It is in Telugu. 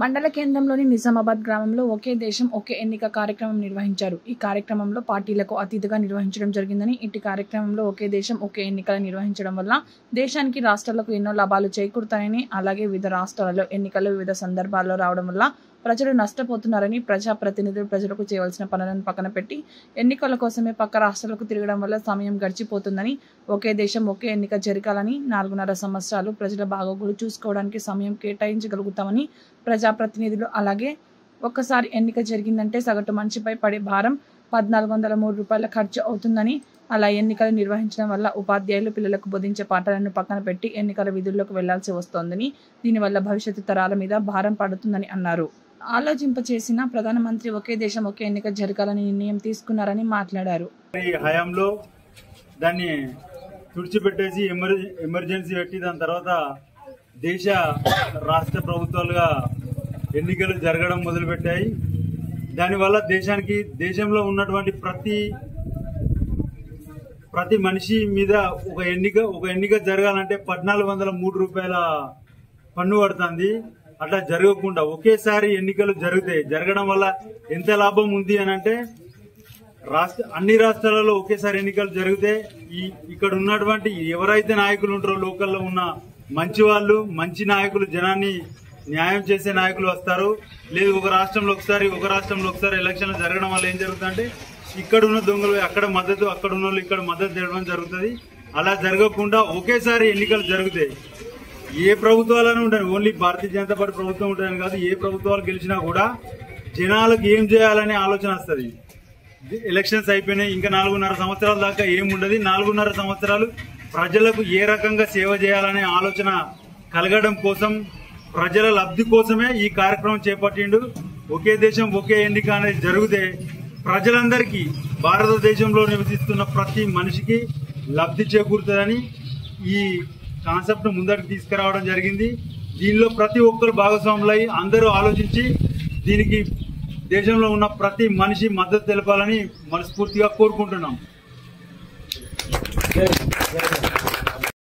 మండల కేంద్రంలోని నిజామాబాద్ గ్రామంలో ఒకే దేశం ఒకే ఎన్నిక కార్యక్రమం నిర్వహించారు. ఈ కార్యక్రమంలో పార్టీలకు అతీతంగా నిర్వహించడం జరిగిందని, ఇట్టి కార్యక్రమంలో ఒకే దేశం ఒకే ఎన్నికలు నిర్వహించడం వల్ల దేశానికి రాష్ట్రాలకు ఎన్నో లాభాలు చేకూరుతాయని, అలాగే వివిధ రాష్ట్రాలలో ఎన్నికలు వివిధ సందర్భాల్లో రావడం వల్ల ప్రజలు నష్టపోతున్నారని, ప్రజాప్రతినిధులు ప్రజలకు చేయవలసిన పనులను పక్కన పెట్టి ఎన్నికల కోసమే పక్క రాష్ట్రాలకు తిరగడం వల్ల సమయం గడిచిపోతుందని, ఒకే దేశం ఒకే ఎన్నిక జరగాలని 4.5 సంవత్సరాలు ప్రజల బాగోగులు చూసుకోవడానికి సమయం కేటాయించగలుగుతామని ప్రజాప్రతినిధులు, అలాగే ఒక్కసారి ఎన్నిక జరిగిందంటే సగటు మనిషిపై పడే భారం 1,403 రూపాయల ఖర్చు అవుతుందని, అలా ఎన్నికలు నిర్వహించడం వల్ల ఉపాధ్యాయులు పిల్లలకు బోధించే పాఠాలను పక్కన పెట్టి ఎన్నికల విధుల్లోకి వెళ్లాల్సి వస్తోందని, దీనివల్ల భవిష్యత్తు తరాల మీద భారం పడుతుందని అన్నారు. ఆలోచింపచేసిన ప్రధానమంత్రి ఒకే దేశం ఒకే ఎన్నిక జరగాలని నిర్ణయం తీసుకున్నారని మాట్లాడారు. ఈ హయాంలో దాన్ని తుడిచిపెట్టేసి ఎమర్జెన్సీ పెట్టి దాని తర్వాత దేశ రాష్ట్ర ప్రభుత్వాలుగా ఎన్నికలు జరగడం మొదలుపెట్టాయి. దానివల్ల దేశంలో ఉన్నటువంటి ప్రతి మనిషి మీద ఒక ఎన్నిక జరగాలంటే 1,403 రూపాయల పన్ను పడుతుంది. అట్లా జరగకుండా ఒకేసారి ఎన్నికలు జరగడం వల్ల ఎంత లాభం ఉంది అని అంటే, అన్ని రాష్ట్రాలలో ఒకేసారి ఎన్నికలు జరిగితే ఇక్కడ ఉన్నటువంటి ఎవరైతే నాయకులు ఉంటారో లోకల్లో ఉన్న మంచి నాయకులు, జనాన్ని న్యాయం చేసే నాయకులు వస్తారు. లేదు ఒక రాష్ట్రంలో ఒకసారి ఎలక్షన్లు జరగడం వల్ల ఏం జరుగుతుందంటే, ఇక్కడ ఉన్న దొంగలు అక్కడ మద్దతు, అక్కడ ఉన్న వాళ్ళు ఇక్కడ మద్దతు తెలడం జరుగుతుంది. అలా జరగకుండా ఒకేసారి ఎన్నికలు జరుగుతాయి. ఏ ప్రభుత్వాలను ఉంటాయి, ఓన్లీ భారతీయ జనతా పార్టీ ప్రభుత్వం ఉంటాయని కాదు, ఏ ప్రభుత్వాలు గెలిచినా కూడా జనాలకు ఏం చేయాలనే ఆలోచన వస్తుంది. ఎలక్షన్స్ అయిపోయినాయి, ఇంకా 4.5 సంవత్సరాల దాకా ఏముండదు. 4.5 సంవత్సరాలు ప్రజలకు ఏ రకంగా సేవ చేయాలనే ఆలోచన కలగడం కోసం, ప్రజల లబ్ధి కోసమే ఈ కార్యక్రమం చేపట్టిండు. ఒకే దేశం ఒకే ఎన్నిక అనేది జరిగితే ప్రజలందరికీ, భారతదేశంలో నివసిస్తున్న ప్రతి మనిషికి లబ్ధి చేకూరుతుందని ఈ కాన్సెప్ట్ ముందరికి తీసుకురావడం జరిగింది. దీనిలో ప్రతి ఒక్కరు భాగస్వాములై అందరూ ఆలోచించి దీనికి దేశంలో ఉన్న ప్రతి మనిషి మద్దతు తెలపాలని మనస్ఫూర్తిగా కోరుకుంటున్నాం.